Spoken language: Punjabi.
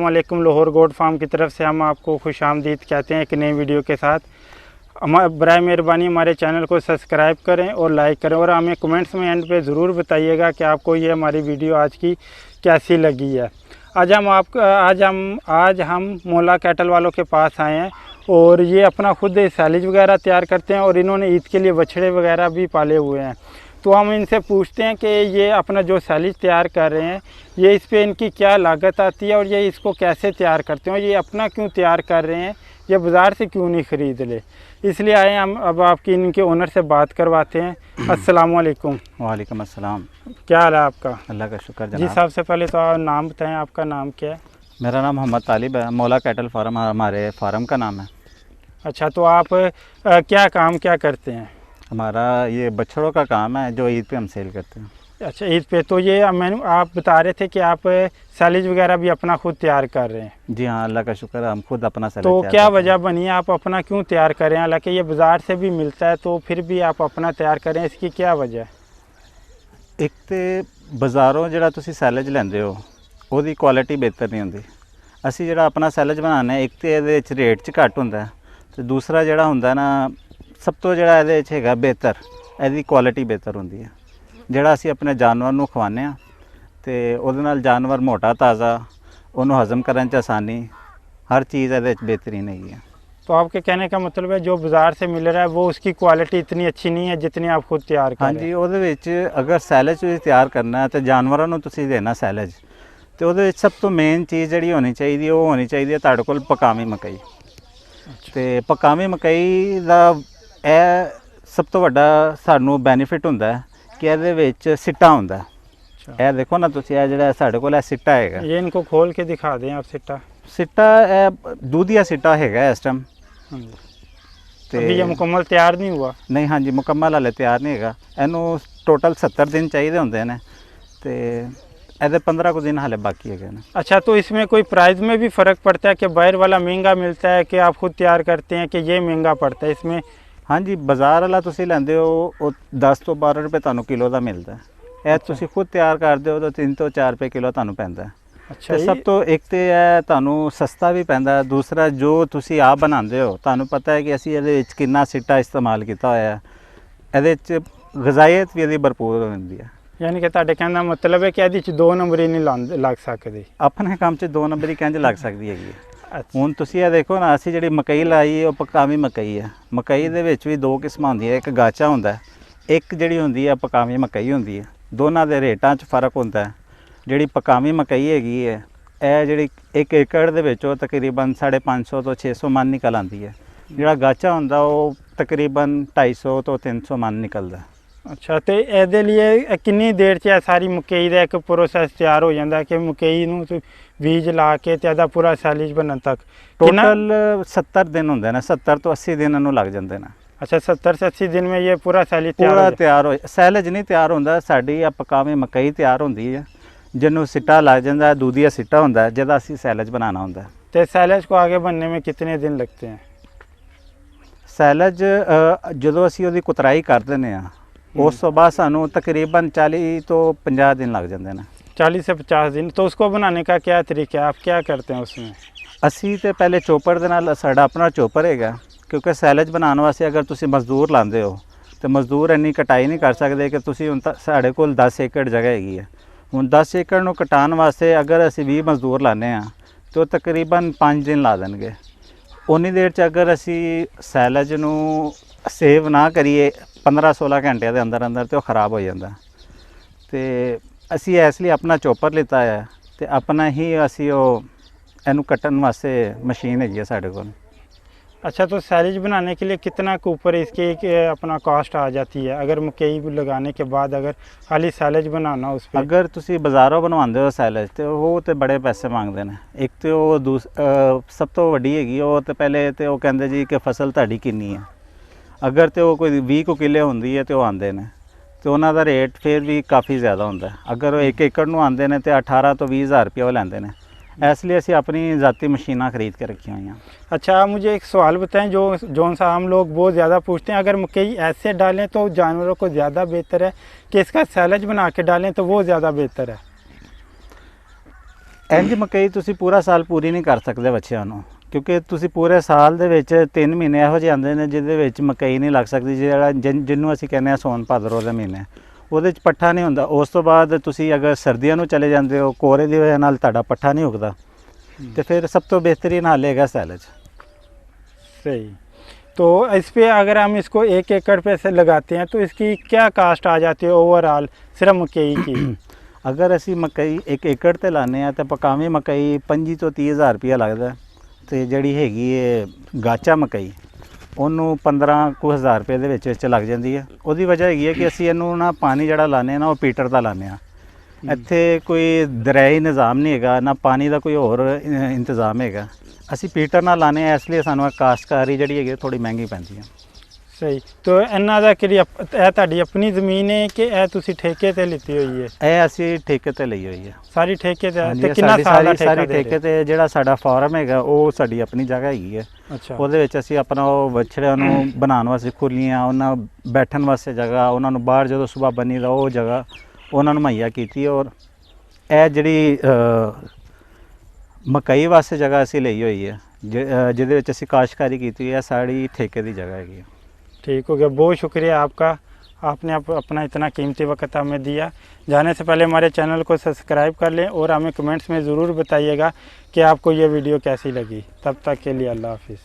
वालेकुम। लाहौर गोट फार्म की तरफ से हम आपको खुश आमदीद कहते हैं एक नई वीडियो के साथ। बराए मेहरबानी हमारे चैनल को सब्सक्राइब करें और लाइक करें और हमें कमेंट्स में एंड पे ज़रूर बताइएगा कि आपको ये हमारी वीडियो आज की कैसी लगी है। आज हम मौला कैटल वालों के पास आए हैं और ये अपना खुद सैलेज वगैरह तैयार करते हैं और इन्होंने ईद के लिए बछड़े वगैरह भी पाले हुए हैं। तो हम इनसे पूछते हैं कि ये अपना जो सैलेज तैयार कर रहे हैं ये इस पे इनकी क्या लागत आती है और ये इसको कैसे तैयार करते हैं और ये अपना क्यों तैयार कर रहे हैं, ये बाज़ार से क्यों नहीं ख़रीद ले। इसलिए आए हम अब आपकी इनके ओनर से बात करवाते हैं। अस्सलाम वालेकुम। वालेकुम अस्सलाम। क्या हाल है आपका? अल्लाह का शुक्र जनाब। जी, सबसे पहले तो आप नाम बताएं, आपका नाम क्या है? मेरा नाम मोहम्मद तालिब है। मौला कैटल फार्म हमारे फार्म का नाम है। अच्छा, तो आप क्या करते हैं? हमारा ये बछड़ों का काम है जो ईद पे हम सेल करते हैं। अच्छा, ईद पे। तो ये आप बता रहे थे कि आप सैलेज वगैरह भी अपना खुद तैयार कर रहे हैं। जी हाँ, अल्लाह का शुक्र है, हम खुद अपना सैलेज तो तैयार क्या करते वजह बनी आप अपना क्यों तैयार करें? हालांकि ये बाज़ार से भी मिलता है तो फिर भी आप अपना तैयार करें, इसकी क्या वजह है? एक तो बाज़ारों ਜਿਹੜਾ ਤੁਸੀਂ ਸੈਲਜ ਲੈਂਦੇ ਹੋ ਉਹਦੀ ਕੁਆਲਿਟੀ ਬਿਹਤਰ ਨਹੀਂ ਹੁੰਦੀ। ਅਸੀਂ ਜਿਹੜਾ ਆਪਣਾ ਸੈਲਜ ਬਣਾਉਂਦੇ ਇੱਕ ਤੇ ਇਹਦੇ ਵਿੱਚ ਰੇਟ 'ਚ ਘੱਟ ਹੁੰਦਾ ਤੇ ਦੂਸਰਾ ਜਿਹੜਾ ਹੁੰਦਾ ਨਾ ਸਭ ਤੋਂ ਜਿਹੜਾ ਇਹਦੇ ਵਿੱਚ ਹੈਗਾ ਬਿਹਤਰ, ਇਹਦੀ ਕੁਆਲਿਟੀ ਬਿਹਤਰ ਹੁੰਦੀ ਹੈ। ਜਿਹੜਾ ਅਸੀਂ ਆਪਣੇ ਜਾਨਵਰ ਨੂੰ ਖਵਾਉਂਦੇ ਹਾਂ ਤੇ ਉਹਦੇ ਨਾਲ ਜਾਨਵਰ ਮੋਟਾ ਤਾਜ਼ਾ, ਉਹਨੂੰ ਹਜ਼ਮ ਕਰਨ 'ਚ ਆਸਾਨੀ, हर चीज़ ਇਹਦੇ ਵਿੱਚ बेहतरीन ਹੈਗੀ है। तो आपके कहने का मतलब है जो बाज़ार से मिल रहा है वो उसकी क्वालिटी इतनी अच्छी नहीं है जितनी आप खुद तैयार कर हाँ रहे हैं। जी, ਉਹਦੇ ਵਿੱਚ ਅਗਰ ਸੈਲਜ ਤੁਸੀਂ ਤਿਆਰ ਕਰਨਾ ਹੈ ਤੇ ਜਾਨਵਰਾਂ ਨੂੰ ਤੁਸੀਂ ਦੇਣਾ ਸੈਲਜ ਤੇ ਉਹਦੇ ਵਿੱਚ ਸਭ ਤੋਂ ਮੇਨ ਚੀਜ਼ ਜਿਹੜੀ ਹੋਣੀ ਚਾਹੀਦੀ ਉਹ ਹੋਣੀ ਚਾਹੀਦੀ ਹੈ ਤੁਹਾਡੇ ਕੋਲ ਪਕਾਵੀ ਮਕਈ। ਤੇ ਪਕਾਵੀ ਮਕਈ ਦਾ ਇਹ ਸਭ ਤੋਂ ਵੱਡਾ ਸਾਨੂੰ ਬੈਨੀਫਿਟ ਹੁੰਦਾ ਹੈ ਕਿ ਇਹਦੇ ਵਿੱਚ ਸਿੱਟਾ ਹੁੰਦਾ। ਇਹ ਦੇਖੋ ਨਾ ਤੁਸੀਂ, ਇਹ ਜਿਹੜਾ ਸਾਡੇ ਕੋਲ ਇਹ ਸਿੱਟਾ ਹੈਗਾ, ये इनको खोल के दिखा दें आप सिट्टा। सिट्टा दूधिया सिट्टा हैगा इस टाइम। अभी ये मुकम्मल तैयार नहीं हुआ? नहीं, हाँ जी, मुकम्मल हाले तैयार नहीं हैगा। ਇਹਨੂੰ टोटल 70 दिन चाहिए ਹੁੰਦੇ ਨੇ ਤੇ ਇਹਦੇ 15 ਕੁ दिन हाले बाकी हैगे ने। अच्छा, तो इसमें कोई प्राइस में भी फ़र्क पड़ता है कि बाहर वाला महंगा मिलता है कि आप खुद तैयार करते हैं कि ये महंगा पड़ता है इसमें? हाँ जी, बाज़ार वाला ਤੁਸੀਂ ਲੈਂਦੇ ਹੋ ਉਹ 10 ਤੋਂ 12 ਰੁਪਏ ਤੁਹਾਨੂੰ ਕਿਲੋ ਦਾ ਮਿਲਦਾ ਹੈ। ਇਹ ਤੁਸੀਂ ਖੁਦ ਤਿਆਰ ਕਰਦੇ ਹੋ ਤਾਂ 3 ਤੋਂ 4 ਰੁਪਏ ਕਿਲੋ ਤੁਹਾਨੂੰ ਪੈਂਦਾ ਹੈ। अच्छा, ਸਭ ਤੋਂ ਇੱਕ ਤੇ ਇਹ ਤੁਹਾਨੂੰ ਸਸਤਾ ਵੀ ਪੈਂਦਾ। ਦੂਸਰਾ ਜੋ ਤੁਸੀਂ ਆਪ ਬਣਾਉਂਦੇ ਹੋ ਤੁਹਾਨੂੰ ਪਤਾ ਹੈ ਕਿ ਅਸੀਂ ਇਹਦੇ ਵਿੱਚ ਕਿੰਨਾ ਸਿੱਟਾ ਇਸਤੇਮਾਲ ਕੀਤਾ ਹੋਇਆ ਹੈ। ਇਹਦੇ ਵਿੱਚ ਗ਼ਜ਼ਾਇਤ ਵੀ ਇਹਦੀ ਭਰਪੂਰ ਹੁੰਦੀ ਹੈ। यानी कि ਤੁਹਾਡੇ ਕਹਿਣ ਦਾ ਮਤਲਬ ਹੈ ਕਿ ਇਹਦੇ ਚ 2 ਨੰਬਰ ਹੀ ਨਹੀਂ ਲੱਗ ਸਕਦੇ। ਆਪਣੇ ਕੰਮ 'ਚ 2 ਨੰਬਰ ਹੀ ਕਿੰਝ ਲੱਗ ਸਕਦੀ ਹੈਗੀ ਹੈ। ਹੁਣ ਤੁਸੀਂ ਇਹ ਦੇਖੋ ਨਾ, ਅਸੀਂ ਜਿਹੜੀ ਮਕਈ ਲਾਈ ਉਹ ਪਕਾਵੀ ਮਕਈ ਹੈ। ਮਕਈ ਦੇ ਵਿੱਚ ਵੀ 2 ਕਿਸਮਾਂ ਹੁੰਦੀਆਂ, ਇੱਕ ਗਾਚਾ ਹੁੰਦਾ, ਇੱਕ ਜਿਹੜੀ ਹੁੰਦੀ ਹੈ ਪਕਾਵੀ ਮਕਈ ਹੁੰਦੀ ਹੈ। ਦੋਨਾਂ ਦੇ ਰੇਟਾਂ 'ਚ ਫਰਕ ਹੁੰਦਾ ਹੈ। ਜਿਹੜੀ ਪਕਾਵੀ ਮਕਈ ਹੈਗੀ ਹੈ ਇਹ ਜਿਹੜੀ 1 ਏਕੜ ਦੇ ਵਿੱਚ ਉਹ ਤਕਰੀਬਨ 550 ਤੋਂ 600 ਮਣ ਨਿਕਲ ਆਉਂਦੀ ਹੈ। ਜਿਹੜਾ ਗਾਚਾ ਹੁੰਦਾ ਉਹ ਤਕਰੀਬਨ 250 ਤੋਂ 300 ਮਣ ਨਿਕਲਦਾ। ਅੱਛਾ, ਤੇ ਇਹਦੇ ਲਈ ਕਿੰਨੀ ਦੇਰ 'ਚ ਇਹ ਸਾਰੀ ਮਕਈ ਦਾ ਇੱਕ ਪ੍ਰੋਸੈਸ ਤਿਆਰ ਹੋ ਜਾਂਦਾ ਕਿ ਮਕਈ ਨੂੰ ਬੀਜ ਲਾ ਕੇ ਤੇ ਇਹਦਾ ਪੂਰਾ ਸੈਲਜ ਬਣਨ ਤੱਕ? ਟੋਟਲ 70 ਦਿਨ ਹੁੰਦੇ ਨੇ, 70 ਤੋਂ 80 ਦਿਨ ਇਹਨੂੰ ਲੱਗ ਜਾਂਦੇ ਨੇ। अच्छा, 70 से 80 दिन में ये पूरा सैलेज ਤਿਆਰ ਹੋ ਸੈਲਜ ਨਹੀਂ ਤਿਆਰ ਹੁੰਦਾ, ਸਾਡੀ ਆ ਪਕਾਵੀ ਮਕਈ ਤਿਆਰ ਹੁੰਦੀ ਹੈ ਜਿਹਨੂੰ ਸਿੱਟਾ ਲੱਗ ਜਾਂਦਾ। दूधिया ਸਿੱਟਾ ਹੁੰਦਾ ਜਿਹਦਾ ਅਸੀਂ ਸੈਲਜ ਬਣਾਉਣਾ ਹੁੰਦਾ। तो सैलेज को आगे बनने में कितने दिन लगते हैं? ਸੈਲਜ ਜਦੋਂ ਅਸੀਂ ਉਹਦੀ ਕੁਤਰਾਈ ਕਰ ਦਿੰਦੇ ਆ ਉਸ ਤੋਂ ਬਾਅਦ ਸਾਨੂੰ ਤਕਰੀਬਨ 40 ਤੋਂ 50 ਦਿਨ ਲੱਗ ਜਾਂਦੇ ਨੇ। 40 से 50 दिन। तो उसको बनाने का क्या तरीका है, आप क्या करते हैं उसमें? ਅਸੀਂ ਤੇ ਪਹਿਲੇ ਚੋਪਰ ਦੇ ਨਾਲ, ਸਾਡਾ ਆਪਣਾ ਚੋਪਰ ਹੈਗਾ ਕਿਉਂਕਿ ਸੈਲਜ ਬਣਾਉਣ ਵਾਸਤੇ ਅਗਰ ਤੁਸੀਂ ਮਜ਼ਦੂਰ ਲਾਉਂਦੇ ਹੋ ਤੇ ਮਜ਼ਦੂਰ ਇੰਨੀ ਕਟਾਈ ਨਹੀਂ ਕਰ ਸਕਦੇ ਕਿ ਤੁਸੀਂ ਹੁਣ ਤਾਂ ਸਾਡੇ ਕੋਲ 10 ਏਕੜ ਜਗ੍ਹਾ ਹੈਗੀ ਹੈ। ਹੁਣ 10 ਏਕੜ ਨੂੰ ਕਟਾਉਣ ਵਾਸਤੇ ਅਗਰ ਅਸੀਂ 20 ਮਜ਼ਦੂਰ ਲਾਉਂਦੇ ਹਾਂ ਤਾਂ ਉਹ ਤਕਰੀਬਨ 5 ਦਿਨ ਲਾ ਦੇਣਗੇ। ਉਨੀ ਦੇਰ 'ਚ ਅਗਰ ਅਸੀਂ ਸੈਲਜ ਨੂੰ ਸੇਵ ਨਾ ਕਰੀਏ 15-16 ਘੰਟਿਆਂ ਦੇ ਅੰਦਰ ਅੰਦਰ ਤੇ ਉਹ ख़राब ਹੋ ਜਾਂਦਾ। ਤੇ ਅਸੀਂ ਇਸ ਲਈ ਆਪਣਾ ਚੋਪਰ ਲਿੱਤਾ ਹੈ ਤੇ ਆਪਣਾ ਹੀ ਅਸੀਂ ਉਹ ਇਹਨੂੰ ਕੱਟਣ ਵਾਸਤੇ ਮਸ਼ੀਨ ਹੈਗੀ ਹੈ ਸਾਡੇ ਕੋਲ। अच्छा, तो सैलेज बनाने के लिए कितना के ऊपर इसके अपना कॉस्ट आ जाती है अगर मकई लगाने के बाद अगर खाली सैलेज बनाना उस पर? ਅਗਰ ਤੁਸੀਂ ਬਾਜ਼ਾਰੋਂ ਬਣਵਾਉਂਦੇ ਹੋ ਸੈਲਜ ਤੇ ਉਹ ਤੇ ਬੜੇ ਪੈਸੇ ਮੰਗਦੇ ਨੇ। ਇੱਕ ਤੇ ਉਹ ਸਭ ਤੋਂ ਵੱਡੀ ਹੈਗੀ ਉਹ ਤੇ ਪਹਿਲੇ ਤੇ ਉਹ ਕਹਿੰਦੇ ਜੀ ਕਿ ਫਸਲ ਤੁਹਾਡੀ ਕਿੰਨੀ ਹੈ। ਅਗਰ ਤੇ ਉਹ ਕੋਈ 20 ਕੁ ਕਿੱਲੇ ਹੁੰਦੀ ਹੈ ਤੇ ਉਹ ਆਉਂਦੇ ਨੇ ਤੇ ਉਹਨਾਂ ਦਾ ਰੇਟ ਫਿਰ ਵੀ ਕਾਫੀ ਜ਼ਿਆਦਾ ਹੁੰਦਾ। ਅਗਰ ਉਹ 1 ਏਕੜ ਨੂੰ ਆਉਂਦੇ ਨੇ ਤੇ 18 ਤੋਂ 20 ਹਜ਼ਾਰ ਰੁਪਏ ਉਹ ਲੈਂਦੇ ਨੇ। इसलिए ਅਸੀਂ अपनी ज़ाती मशीना ख़रीद के रखी हुई हैं। अच्छा, आप मुझे एक सवाल बताएं जो सा हम लोग बहुत ज़्यादा पूछते हैं, अगर मकई ऐसे डालें तो जानवरों को ज़्यादा बेहतर है कि इसका सैलेज बना के डालें तो वो ज़्यादा बेहतर है? ਇੰਜ ਮਕਈ ਤੁਸੀਂ ਪੂਰਾ ਸਾਲ ਪੂਰੀ ਨਹੀਂ ਕਰ ਸਕਦੇ ਬੱਚਿਆਂ ਨੂੰ, ਕਿਉਂਕਿ ਤੁਸੀਂ ਪੂਰੇ ਸਾਲ ਦੇ ਵਿੱਚ 3 ਮਹੀਨੇ ਇਹੋ ਜਿਹੇ ਆਉਂਦੇ ਨੇ ਜਿਹਦੇ ਵਿੱਚ ਮਕਈ ਨਹੀਂ ਲੱਗ ਸਕਦੀ, ਜਿਹੜਾ ਜਿਹਨੂੰ ਅਸੀਂ ਕਹਿੰਦੇ ਹਾਂ ਸੌਣ ਭਾਦਰੋਂ ਦੇ ਮਹੀਨੇ, ਉਹਦੇ 'ਚ ਪੱਠਾ ਨਹੀਂ ਹੁੰਦਾ। ਉਸ ਤੋਂ ਬਾਅਦ ਤੁਸੀਂ ਅਗਰ ਸਰਦੀਆਂ ਨੂੰ ਚਲੇ ਜਾਂਦੇ ਹੋ, ਕੋਰੇ ਦੀ ਵਜ੍ਹਾ ਨਾਲ ਤੁਹਾਡਾ ਪੱਠਾ ਨਹੀਂ ਉਗਦਾ, तो फिर सब तो बेहतरीन हाल है सैलेज। सही। तो इस पे अगर हम इसको 1 एकड़ पे से लगाते हैं तो इसकी क्या कास्ट आ जाती है ओवरऑल सिर्फ मकई की? अगर असी मकई 1 एकड़ ते लाने हैं तो पकावी मकई 25 ਤੋਂ 30 हज़ार रुपया लगता है, तो ਜਿਹੜੀ ਹੈਗੀ ਹੈ ਗਾਚਾ ਮਕਈ ਉਹਨੂੰ 15 ਕੁ ਹਜ਼ਾਰ ਰੁਪਏ ਦੇ ਵਿੱਚ ਲੱਗ ਜਾਂਦੀ ਹੈ। ਉਹਦੀ ਵਜ੍ਹਾ ਹੈਗੀ ਹੈ ਕਿ ਅਸੀਂ ਇਹਨੂੰ ਨਾ ਪਾਣੀ ਜਿਹੜਾ ਲਾਉਂਦੇ ਨਾ ਉਹ ਪੀਟਰ ਦਾ ਲਾਉਂਦੇ ਹਾਂ। ਇੱਥੇ ਕੋਈ ਦਰਿਆਈ ਨਿਜ਼ਾਮ ਨਹੀਂ ਹੈਗਾ, ਨਾ ਪਾਣੀ ਦਾ ਕੋਈ ਹੋਰ ਇੰਤਜ਼ਾਮ ਹੈਗਾ, ਅਸੀਂ ਪੀਟਰ ਨਾਲ ਲਾਉਂਦੇ ਹਾਂ, ਇਸ ਲਈ ਸਾਨੂੰ ਕਾਸ਼ਤਕਾਰੀ ਜਿਹੜੀ ਹੈਗੀ ਥੋੜੀ ਮਹਿੰਗੀ ਪੈਂਦੀ ਹੈ। ਸਹੀ। ਤੋ ਇਹਨਾਂ ਦਾ ਕਿਹੜੀ ਇਹ ਤੁਹਾਡੀ ਆਪਣੀ ਜ਼ਮੀਨ ਹੈ ਕਿ ਇਹ ਤੁਸੀਂ ਠੇਕੇ ਤੇ ਲਿੱਤੀ ਹੋਈ ਹੈ? ਇਹ ਅਸੀਂ ਠੇਕੇ ਤੇ ਲਈ ਹੋਈ ਹੈ। ਸਾਰੀ ਠੇਕੇ ਤੇ? ਤੇ ਕਿੰਨਾ ਸਾਲ ਦਾ ਸਾਰੀ ਠੇਕੇ ਤੇ? ਜਿਹੜਾ ਸਾਡਾ ਫਾਰਮ ਹੈਗਾ ਉਹ ਸਾਡੀ ਆਪਣੀ ਜਗ੍ਹਾ ਹੈਗੀ ਹੈ। ਅੱਛਾ। ਉਹਦੇ ਵਿੱਚ ਅਸੀਂ ਆਪਣਾ ਉਹ ਵੱਛੜਿਆਂ ਨੂੰ ਬਣਾਉਣ ਵਾਸਤੇ ਖੁੱਲੀਆਂ, ਉਹਨਾਂ ਬੈਠਣ ਵਾਸਤੇ ਜਗ੍ਹਾ, ਉਹਨਾਂ ਨੂੰ ਬਾਹਰ ਜਦੋਂ ਸੁਬਾਹ ਬਣੀ ਦਾ ਉਹ ਜਗ੍ਹਾ ਉਹਨਾਂ ਨੂੰ ਮੁਹੱਈਆ ਕੀਤੀ। ਔਰ ਇਹ ਜਿਹੜੀ ਮਕਈ ਵਾਸਤੇ ਜਗ੍ਹਾ ਅਸੀਂ ਲਈ ਹੋਈ ਹੈ, ਜਿਹਦੇ ਵਿੱਚ ਅਸੀਂ ਕਾਸ਼ਤਕਾਰੀ ਕੀਤੀ ਹੈ, ਸਾਡੀ ਠੇਕੇ ਦੀ जगह हैगी। ठीक हो गया, बहुत शुक्रिया आपका, आपने अपना इतना कीमती वक्त हमें दिया। जाने से पहले हमारे चैनल को सब्सक्राइब कर लें और हमें कमेंट्स में ज़रूर बताइएगा कि आपको ये वीडियो कैसी लगी। तब तक के लिए अल्लाह हाफिज़।